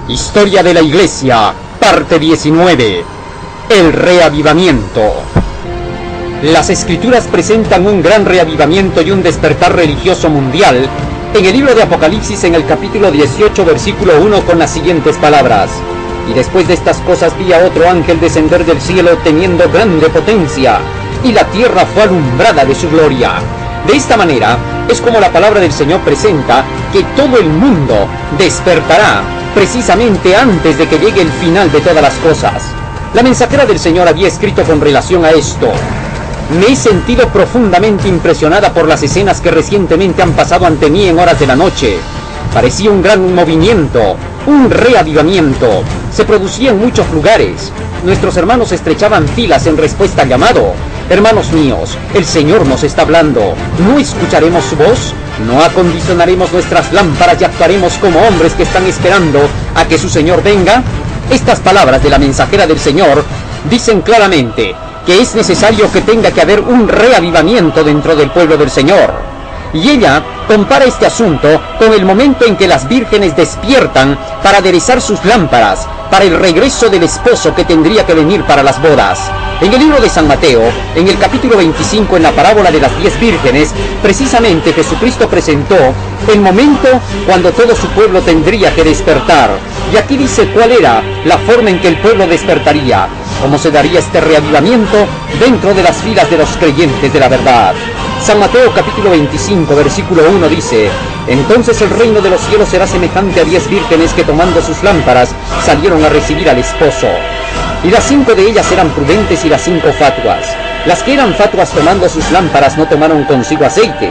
Historia de la Iglesia, parte 19. El reavivamiento. Las Escrituras presentan un gran reavivamiento y un despertar religioso mundial en el libro de Apocalipsis, en el capítulo 18, versículo 1, con las siguientes palabras: y después de estas cosas vi a otro ángel descender del cielo teniendo grande potencia, y la tierra fue alumbrada de su gloria. De esta manera es como la palabra del Señor presenta que todo el mundo despertará precisamente antes de que llegue el final de todas las cosas. La mensajera del Señor había escrito con relación a esto: me he sentido profundamente impresionada por las escenas que recientemente han pasado ante mí en horas de la noche. Parecía un gran movimiento, un reavivamiento. Se producía en muchos lugares. Nuestros hermanos estrechaban filas en respuesta al llamado. Hermanos míos, el Señor nos está hablando. ¿No escucharemos su voz? ¿No acondicionaremos nuestras lámparas y actuaremos como hombres que están esperando a que su Señor venga? Estas palabras de la mensajera del Señor dicen claramente que es necesario que tenga que haber un reavivamiento dentro del pueblo del Señor. Y ella compara este asunto con el momento en que las vírgenes despiertan para aderezar sus lámparas para el regreso del esposo que tendría que venir para las bodas. En el libro de San Mateo, en el capítulo 25, en la parábola de las 10 vírgenes, precisamente Jesucristo presentó el momento cuando todo su pueblo tendría que despertar. Y aquí dice cuál era la forma en que el pueblo despertaría, cómo se daría este reavivamiento dentro de las filas de los creyentes de la verdad. San Mateo capítulo 25, versículo 1 dice: entonces el reino de los cielos será semejante a 10 vírgenes que, tomando sus lámparas, salieron a recibir al esposo. Y las 5 de ellas eran prudentes y las 5 fatuas. Las que eran fatuas, tomando sus lámparas, no tomaron consigo aceite,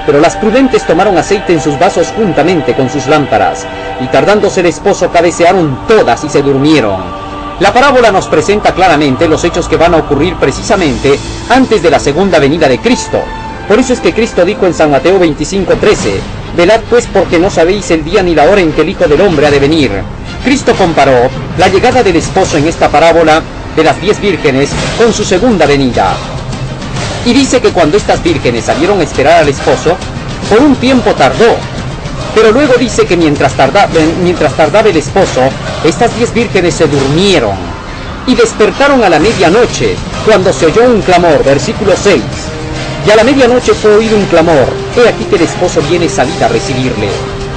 pero las prudentes tomaron aceite en sus vasos juntamente con sus lámparas, y tardándose el esposo cabecearon todas y se durmieron. La parábola nos presenta claramente los hechos que van a ocurrir precisamente antes de la segunda venida de Cristo. Por eso es que Cristo dijo en San Mateo 25:13: velad pues, porque no sabéis el día ni la hora en que el Hijo del Hombre ha de venir. Cristo comparó la llegada del esposo en esta parábola de las 10 vírgenes con su segunda venida. Y dice que cuando estas vírgenes salieron a esperar al esposo, por un tiempo tardó. Pero luego dice que mientras tardaba el esposo, estas 10 vírgenes se durmieron y despertaron a la medianoche, cuando se oyó un clamor, versículo 6. Y a la medianoche fue oído un clamor: he aquí que el esposo viene salida a recibirle.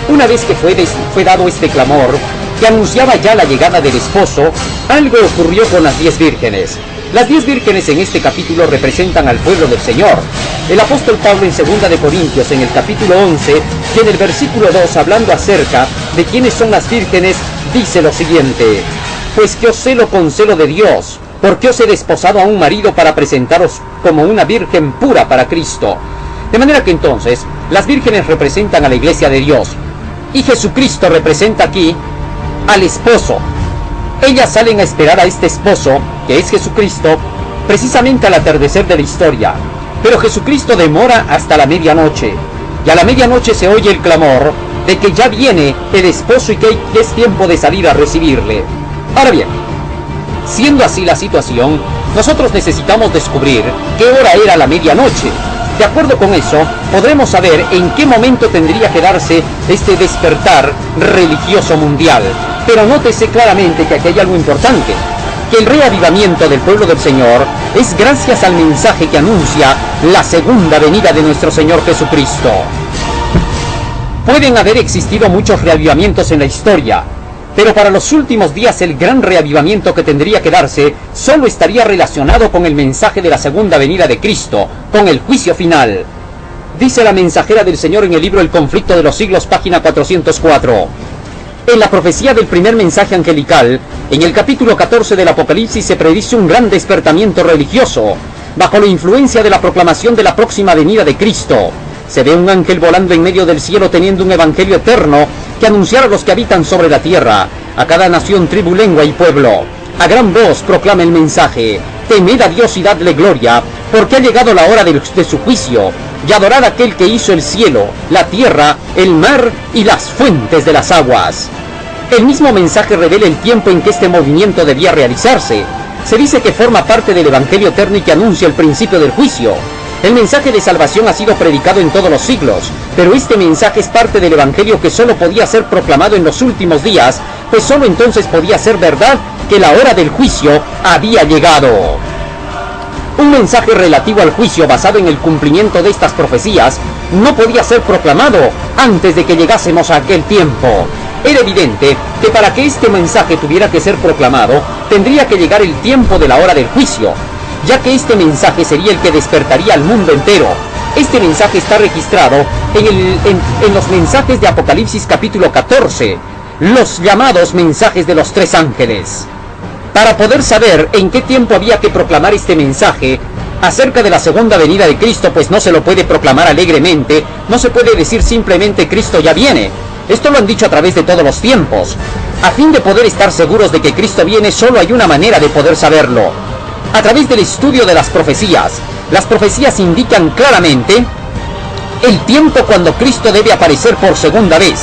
Una vez que fue dado este clamor, que anunciaba ya la llegada del esposo, algo ocurrió con las 10 vírgenes. Las 10 vírgenes en este capítulo representan al pueblo del Señor. El apóstol Pablo en 2 de Corintios, en el capítulo 11, y en el versículo 2, hablando acerca de quiénes son las vírgenes, dice lo siguiente: pues que os celo con celo de Dios, porque os he desposado a un marido para presentaros como una virgen pura para Cristo. De manera que entonces, las vírgenes representan a la iglesia de Dios, y Jesucristo representa aquí al esposo. Ellas salen a esperar a este esposo, que es Jesucristo, precisamente al atardecer de la historia. Pero Jesucristo demora hasta la medianoche, y a la medianoche se oye el clamor de que ya viene el esposo y que es tiempo de salir a recibirle. Ahora bien, siendo así la situación, nosotros necesitamos descubrir qué hora era la medianoche. De acuerdo con eso, podremos saber en qué momento tendría que darse este despertar religioso mundial. Pero nótese claramente que aquí hay algo importante: que el reavivamiento del pueblo del Señor es gracias al mensaje que anuncia la segunda venida de nuestro Señor Jesucristo. Pueden haber existido muchos reavivamientos en la historia, pero para los últimos días el gran reavivamiento que tendría que darse solo estaría relacionado con el mensaje de la segunda venida de Cristo, con el juicio final. Dice la mensajera del Señor en el libro El conflicto de los siglos, página 404. En la profecía del primer mensaje angelical, en el capítulo 14 del Apocalipsis, se predice un gran despertamiento religioso, bajo la influencia de la proclamación de la próxima venida de Cristo. Se ve un ángel volando en medio del cielo teniendo un evangelio eterno que anunciar a los que habitan sobre la tierra, a cada nación, tribu, lengua y pueblo. A gran voz proclama el mensaje: temed a Dios y dadle gloria, porque ha llegado la hora de su juicio, y adorad a aquel que hizo el cielo, la tierra, el mar y las fuentes de las aguas. El mismo mensaje revela el tiempo en que este movimiento debía realizarse. Se dice que forma parte del evangelio eterno y que anuncia el principio del juicio. El mensaje de salvación ha sido predicado en todos los siglos, pero este mensaje es parte del evangelio que solo podía ser proclamado en los últimos días, pues solo entonces podía ser verdad que la hora del juicio había llegado. Un mensaje relativo al juicio basado en el cumplimiento de estas profecías no podía ser proclamado antes de que llegásemos a aquel tiempo. Era evidente que para que este mensaje tuviera que ser proclamado, tendría que llegar el tiempo de la hora del juicio, ya que este mensaje sería el que despertaría al mundo entero. Este mensaje está registrado en los mensajes de Apocalipsis capítulo 14, los llamados mensajes de los tres ángeles. Para poder saber en qué tiempo había que proclamar este mensaje acerca de la segunda venida de Cristo, pues no se lo puede proclamar alegremente, no se puede decir simplemente Cristo ya viene. Esto lo han dicho a través de todos los tiempos. A fin de poder estar seguros de que Cristo viene, solo hay una manera de poder saberlo: a través del estudio de las profecías. Las profecías indican claramente el tiempo cuando Cristo debe aparecer por segunda vez.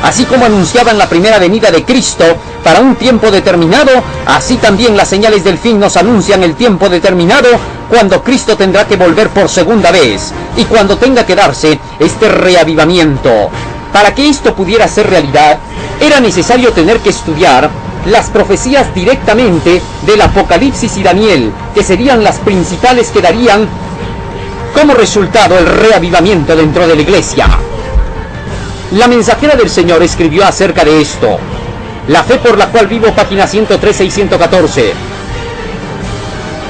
Así como anunciaban la primera venida de Cristo para un tiempo determinado, así también las señales del fin nos anuncian el tiempo determinado cuando Cristo tendrá que volver por segunda vez y cuando tenga que darse este reavivamiento. Para que esto pudiera ser realidad, era necesario tener que estudiar las profecías directamente del Apocalipsis y Daniel, que serían las principales que darían como resultado el reavivamiento dentro de la iglesia. La mensajera del Señor escribió acerca de esto: La fe por la cual vivo, páginas 113 y 114.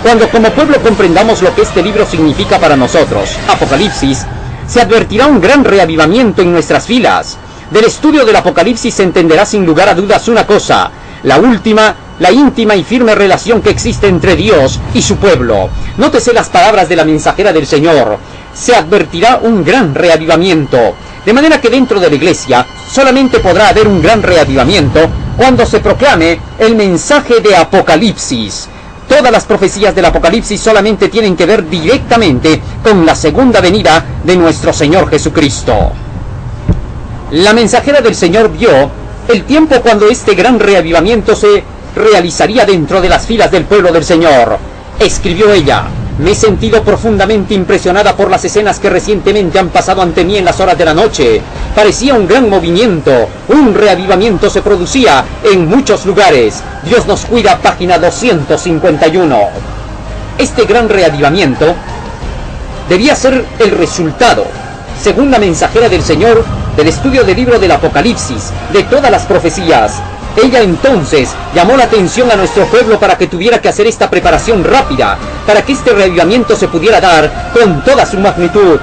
Cuando como pueblo comprendamos lo que este libro significa para nosotros, Apocalipsis, se advertirá un gran reavivamiento en nuestras filas. Del estudio del Apocalipsis se entenderá sin lugar a dudas una cosa: la íntima y firme relación que existe entre Dios y su pueblo. Nótese las palabras de la mensajera del Señor: se advertirá un gran reavivamiento. De manera que dentro de la iglesia solamente podrá haber un gran reavivamiento cuando se proclame el mensaje de Apocalipsis. Todas las profecías del Apocalipsis solamente tienen que ver directamente con la segunda venida de nuestro Señor Jesucristo. La mensajera del Señor vio el tiempo cuando este gran reavivamiento se realizaría dentro de las filas del pueblo del Señor. Escribió ella: me he sentido profundamente impresionada por las escenas que recientemente han pasado ante mí en las horas de la noche. Parecía un gran movimiento, un reavivamiento se producía en muchos lugares. Dios nos cuida, página 251. Este gran reavivamiento debía ser el resultado, según la mensajera del Señor, del estudio del libro del Apocalipsis, de todas las profecías. Ella entonces llamó la atención a nuestro pueblo para que tuviera que hacer esta preparación rápida, para que este reavivamiento se pudiera dar con toda su magnitud.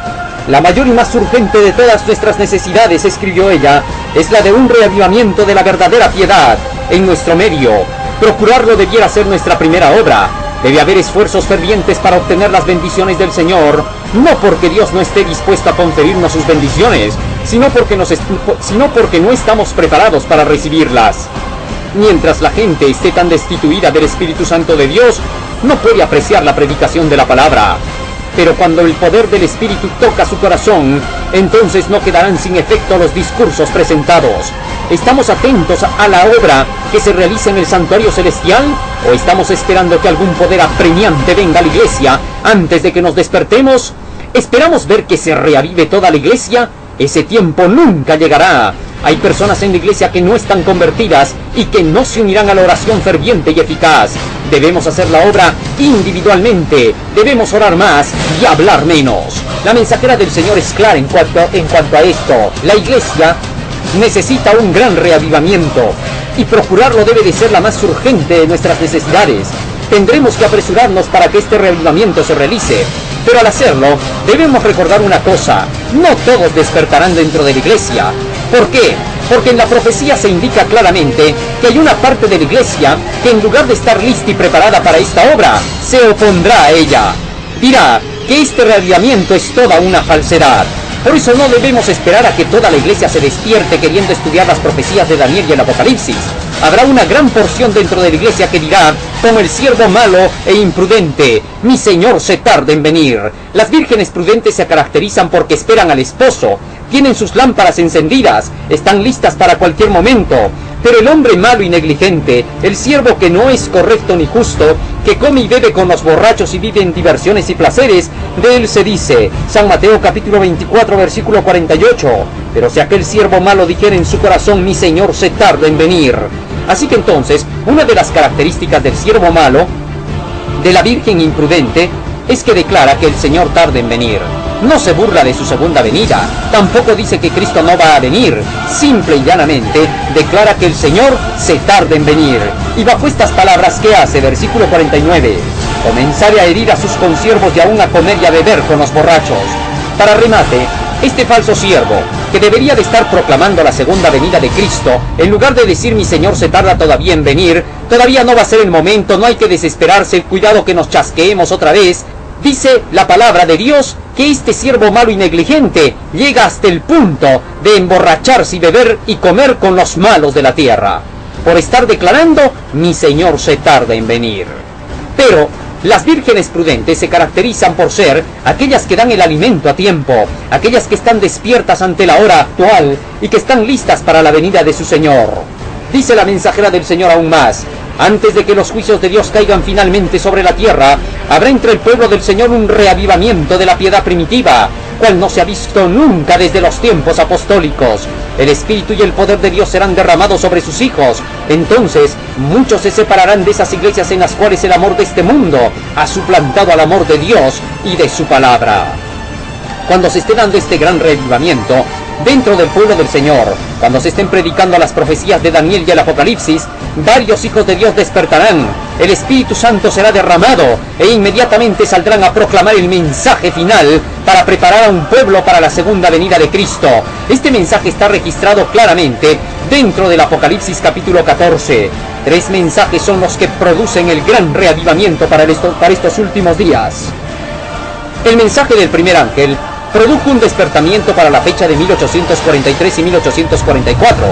La mayor y más urgente de todas nuestras necesidades, escribió ella, es la de un reavivamiento de la verdadera piedad en nuestro medio. Procurarlo debiera ser nuestra primera obra. Debe haber esfuerzos fervientes para obtener las bendiciones del Señor, no porque Dios no esté dispuesto a conferirnos sus bendiciones, sino porque no estamos preparados para recibirlas. Mientras la gente esté tan destituida del Espíritu Santo de Dios, no puede apreciar la predicación de la palabra. Pero cuando el poder del Espíritu toca su corazón, entonces no quedarán sin efecto los discursos presentados. ¿Estamos atentos a la obra que se realiza en el santuario celestial? ¿O estamos esperando que algún poder apremiante venga a la iglesia antes de que nos despertemos? ¿Esperamos ver que se reavive toda la iglesia? Ese tiempo nunca llegará. Hay personas en la iglesia que no están convertidas y que no se unirán a la oración ferviente y eficaz. Debemos hacer la obra individualmente, debemos orar más y hablar menos. La mensajera del Señor es clara en cuanto a esto. La iglesia necesita un gran reavivamiento y procurarlo debe de ser la más urgente de nuestras necesidades. Tendremos que apresurarnos para que este reavivamiento se realice, pero al hacerlo debemos recordar una cosa: no todos despertarán dentro de la iglesia. ¿Por qué? Porque en la profecía se indica claramente que hay una parte de la iglesia que en lugar de estar lista y preparada para esta obra, se opondrá a ella. Dirá que este reavivamiento es toda una falsedad. Por eso no debemos esperar a que toda la iglesia se despierte queriendo estudiar las profecías de Daniel y el Apocalipsis. Habrá una gran porción dentro de la iglesia que dirá, como el siervo malo e imprudente: mi Señor se tarda en venir. Las vírgenes prudentes se caracterizan porque esperan al esposo, tienen sus lámparas encendidas, están listas para cualquier momento. Pero el hombre malo y negligente, el siervo que no es correcto ni justo, que come y bebe con los borrachos y vive en diversiones y placeres, de él se dice, San Mateo capítulo 24 versículo 48, pero si aquel siervo malo dijera en su corazón, mi Señor se tarda en venir. Así que entonces, una de las características del siervo malo, de la virgen imprudente, es que declara que el Señor tarda en venir. No se burla de su segunda venida, tampoco dice que Cristo no va a venir, simple y llanamente declara que el Señor se tarda en venir. Y bajo estas palabras, ¿qué hace? Versículo 49, comenzaré a herir a sus consiervos y aún a comer y a beber con los borrachos. Para remate, este falso siervo, que debería de estar proclamando la segunda venida de Cristo, en lugar de decir mi Señor se tarda todavía en venir, todavía no va a ser el momento, no hay que desesperarse, cuidado que nos chasqueemos otra vez, dice la palabra de Dios que este siervo malo y negligente llega hasta el punto de emborracharse y beber y comer con los malos de la tierra, por estar declarando mi Señor se tarda en venir. Pero las vírgenes prudentes se caracterizan por ser aquellas que dan el alimento a tiempo, aquellas que están despiertas ante la hora actual y que están listas para la venida de su Señor. Dice la mensajera del Señor aún más, antes de que los juicios de Dios caigan finalmente sobre la tierra, habrá entre el pueblo del Señor un reavivamiento de la piedad primitiva, cual no se ha visto nunca desde los tiempos apostólicos. El Espíritu y el poder de Dios serán derramados sobre sus hijos. Entonces, muchos se separarán de esas iglesias en las cuales el amor de este mundo ha suplantado al amor de Dios y de su palabra. Cuando se esté dando este gran reavivamiento dentro del pueblo del Señor, cuando se estén predicando las profecías de Daniel y el Apocalipsis, varios hijos de Dios despertarán, el Espíritu Santo será derramado e inmediatamente saldrán a proclamar el mensaje final para preparar a un pueblo para la segunda venida de Cristo. Este mensaje está registrado claramente dentro del Apocalipsis capítulo 14. 3 mensajes son los que producen el gran reavivamiento para estos últimos días. El mensaje del primer ángel produjo un despertamiento para la fecha de 1843 y 1844.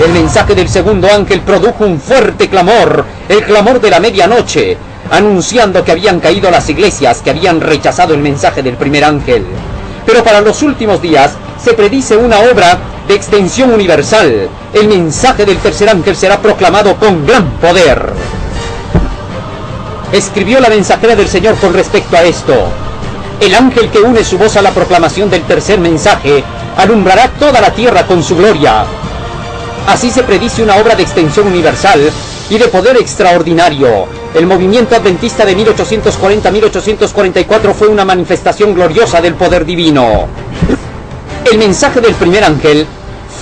El mensaje del segundo ángel produjo un fuerte clamor, el clamor de la medianoche, anunciando que habían caído las iglesias que habían rechazado el mensaje del primer ángel. Pero para los últimos días se predice una obra de extensión universal. El mensaje del tercer ángel será proclamado con gran poder. Escribió la mensajera del Señor con respecto a esto. El ángel que une su voz a la proclamación del tercer mensaje alumbrará toda la tierra con su gloria. Así se predice una obra de extensión universal y de poder extraordinario. El movimiento adventista de 1840-1844 fue una manifestación gloriosa del poder divino. El mensaje del primer ángel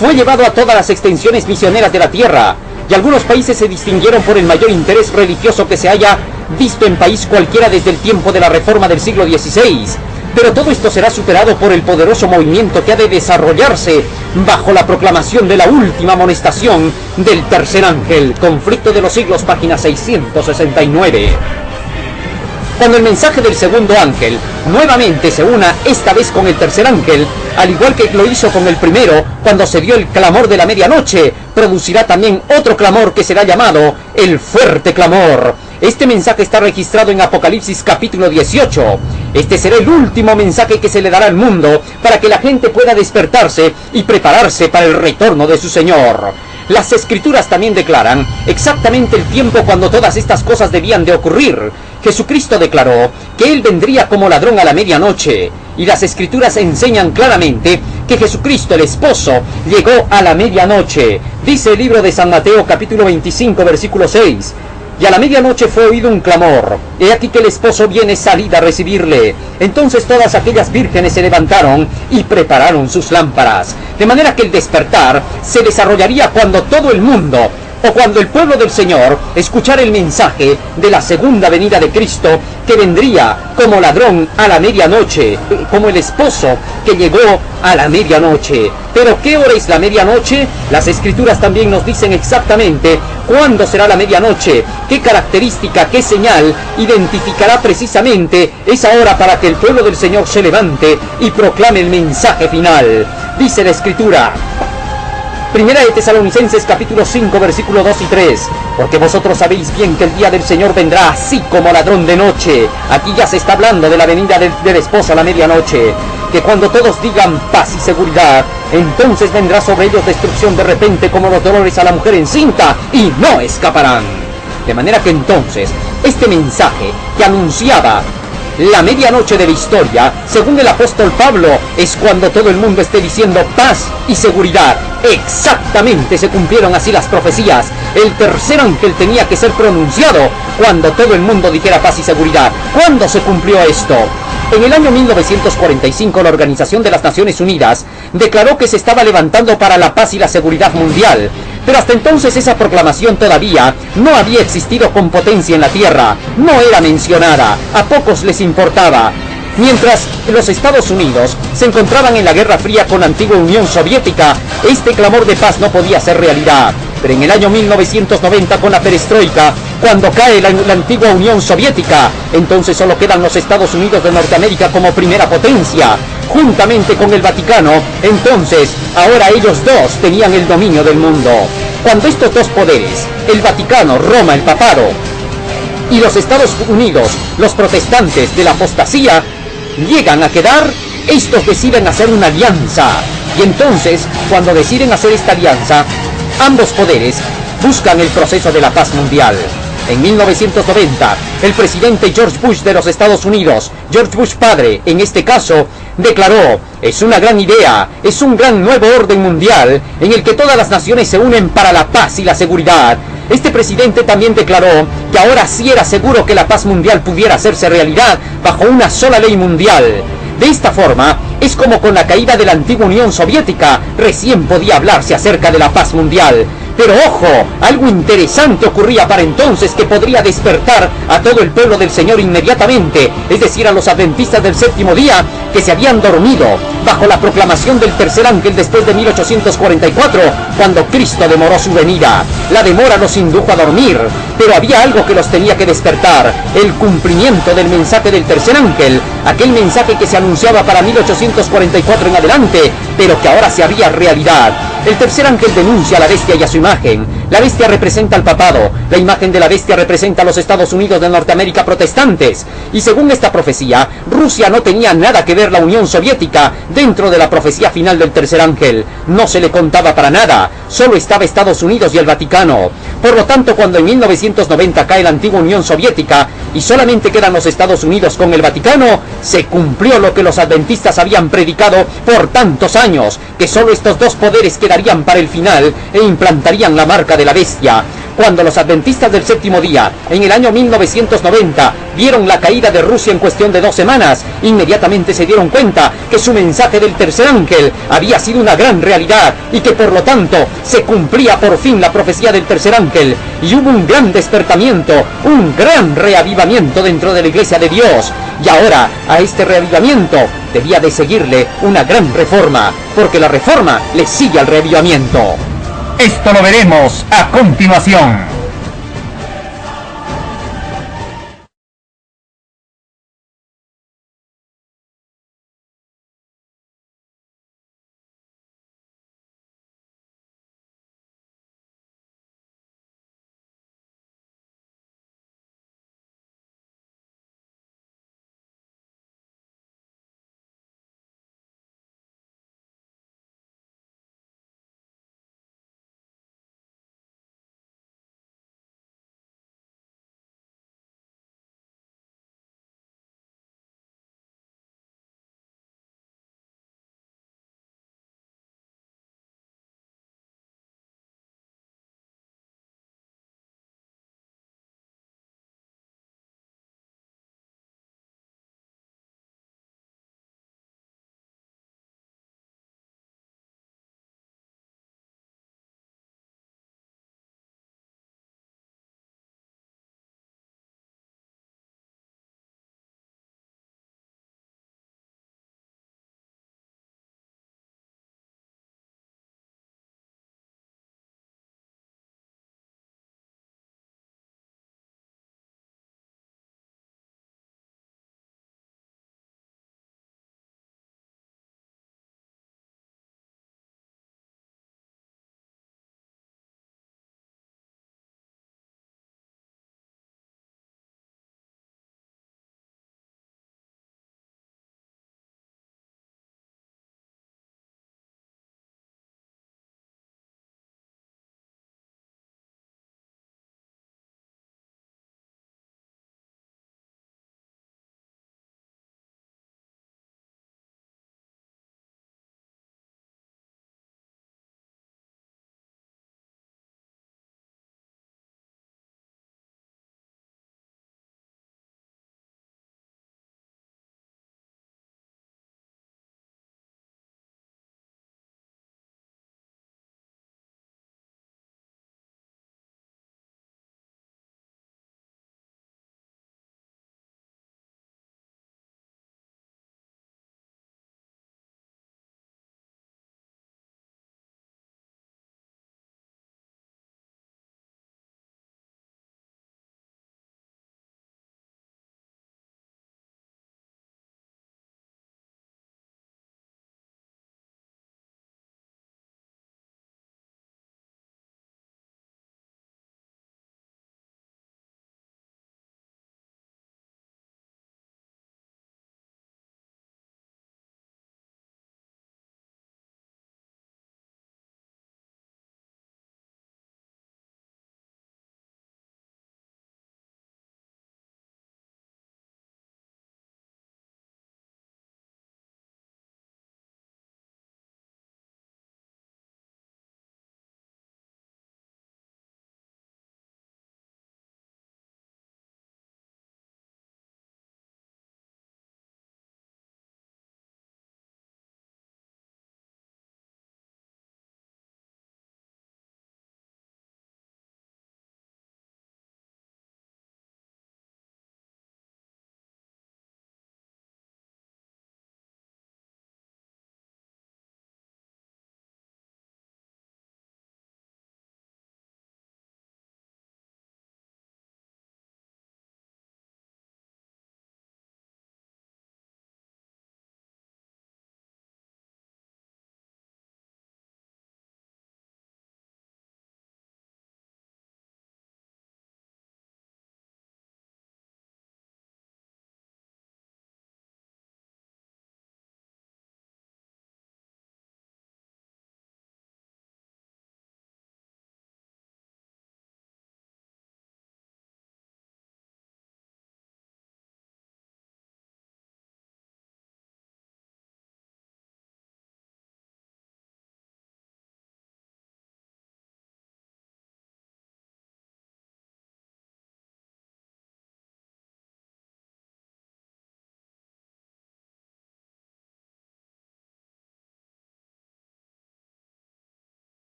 fue llevado a todas las extensiones misioneras de la tierra, y algunos países se distinguieron por el mayor interés religioso que se haya visto en país cualquiera desde el tiempo de la Reforma del siglo XVI. Pero todo esto será superado por el poderoso movimiento que ha de desarrollarse bajo la proclamación de la última amonestación del tercer ángel. Conflicto de los siglos, página 669. Cuando el mensaje del segundo ángel nuevamente se una, esta vez con el tercer ángel, al igual que lo hizo con el primero, cuando se dio el clamor de la medianoche, producirá también otro clamor que será llamado el fuerte clamor. Este mensaje está registrado en Apocalipsis capítulo 18. Este será el último mensaje que se le dará al mundo para que la gente pueda despertarse y prepararse para el retorno de su Señor. Las Escrituras también declaran exactamente el tiempo cuando todas estas cosas debían de ocurrir. Jesucristo declaró que Él vendría como ladrón a la medianoche, y las Escrituras enseñan claramente que Jesucristo, el esposo, llegó a la medianoche. Dice el libro de San Mateo capítulo 25 versículo 6. Y a la medianoche fue oído un clamor. He aquí que el esposo viene, salid a recibirle. Entonces todas aquellas vírgenes se levantaron y prepararon sus lámparas. De manera que el despertar se desarrollaría cuando todo el mundo, o cuando el pueblo del Señor, escuchara el mensaje de la segunda venida de Cristo, que vendría como ladrón a la medianoche, como el esposo que llegó a la medianoche. Pero ¿qué hora es la medianoche? Las Escrituras también nos dicen exactamente cuándo será la medianoche, qué característica, qué señal identificará precisamente esa hora para que el pueblo del Señor se levante y proclame el mensaje final. Dice la Escritura, Primera de Tesalonicenses capítulo 5 versículo 2 y 3. Porque vosotros sabéis bien que el día del Señor vendrá así como ladrón de noche. Aquí ya se está hablando de la venida del esposo a la medianoche. que cuando todos digan paz y seguridad, entonces vendrá sobre ellos destrucción de repente como los dolores a la mujer encinta, y no escaparán. De manera que entonces, este mensaje que anunciaba la medianoche de la historia, según el apóstol Pablo, es cuando todo el mundo esté diciendo paz y seguridad. Exactamente se cumplieron así las profecías. El tercer ángel tenía que ser pronunciado cuando todo el mundo dijera paz y seguridad. ¿Cuándo se cumplió esto? En el año 1945, la Organización de las Naciones Unidas declaró que se estaba levantando para la paz y la seguridad mundial. Pero hasta entonces esa proclamación todavía no había existido con potencia en la Tierra, no era mencionada, a pocos les importaba. Mientras los Estados Unidos se encontraban en la Guerra Fría con la antigua Unión Soviética, este clamor de paz no podía ser realidad. Pero en el año 1990, con la perestroika, cuando cae la antigua Unión Soviética, entonces solo quedan los Estados Unidos de Norteamérica como primera potencia, juntamente con el Vaticano. Entonces, ahora ellos dos tenían el dominio del mundo. Cuando estos dos poderes, el Vaticano, Roma, el Papado, y los Estados Unidos, los protestantes de la apostasía, llegan a quedar, estos deciden hacer una alianza. Y entonces, cuando deciden hacer esta alianza, ambos poderes buscan el proceso de la paz mundial. En 1990, el presidente George Bush de los Estados Unidos, George Bush padre, en este caso, declaró: es una gran idea, es un gran nuevo orden mundial en el que todas las naciones se unen para la paz y la seguridad. Este presidente también declaró que ahora sí era seguro que la paz mundial pudiera hacerse realidad bajo una sola ley mundial. De esta forma, es como con la caída de la antigua Unión Soviética, recién podía hablarse acerca de la paz mundial. Pero ojo, algo interesante ocurría para entonces que podría despertar a todo el pueblo del Señor inmediatamente, es decir, a los adventistas del séptimo día que se habían dormido bajo la proclamación del tercer ángel después de 1844, cuando Cristo demoró su venida. La demora los indujo a dormir, pero había algo que los tenía que despertar: el cumplimiento del mensaje del tercer ángel, aquel mensaje que se anunciaba para 1844 en adelante, pero que ahora se haría realidad. El tercer ángel denuncia a la bestia y a su imagen. La bestia representa al papado, la imagen de la bestia representa a los Estados Unidos de Norteamérica protestantes. Y según esta profecía, Rusia no tenía nada que ver la Unión Soviética dentro de la profecía final del tercer ángel. No se le contaba para nada, solo estaba Estados Unidos y el Vaticano. Por lo tanto, cuando en 1990 cae la antigua Unión Soviética y solamente quedan los Estados Unidos con el Vaticano, se cumplió lo que los adventistas habían predicado por tantos años, que solo estos dos poderes quedarían para el final e implantarían la marca de la bestia. Cuando los adventistas del séptimo día, en el año 1990, vieron la caída de Rusia en cuestión de 2 semanas, inmediatamente se dieron cuenta que su mensaje del tercer ángel había sido una gran realidad y que por lo tanto se cumplía por fin la profecía del tercer ángel, y hubo un gran despertamiento, un gran reavivamiento dentro de la iglesia de Dios. Y ahora, a este reavivamiento debía de seguirle una gran reforma, porque la reforma le sigue al reavivamiento. Esto lo veremos a continuación.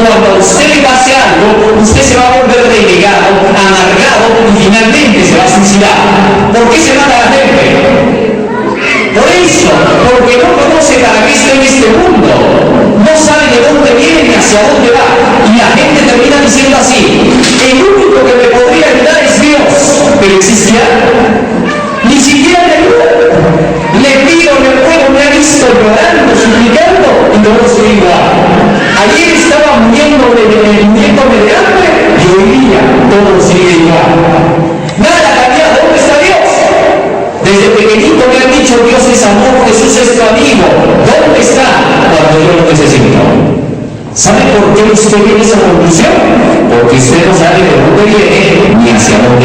cuando a usted le pase algo, usted se va a volver renegado, amargado y finalmente se va a suicidar. ¿Por qué se mata la gente? Por eso, porque no conoce para qué está en este mundo, no sabe de dónde viene ni hacia dónde va, y la gente termina diciendo así: el único que me podría ayudar es Dios, pero existía, ni siquiera me ayuda. Le pido, le ruego, me ha visto llorando, suplicando, y todo estoy igual. Ayer estaba muriéndome de hambre, y hoy día todo sigue igual. Nada ha cambiado. ¿Dónde está Dios? Desde pequeñito me han dicho: Dios es amor, Jesús es tu amigo. ¿Dónde está cuando yo lo necesito? ¿Sabe por qué usted viene a esa conclusión? Porque usted no sabe de dónde viene ni hacia dónde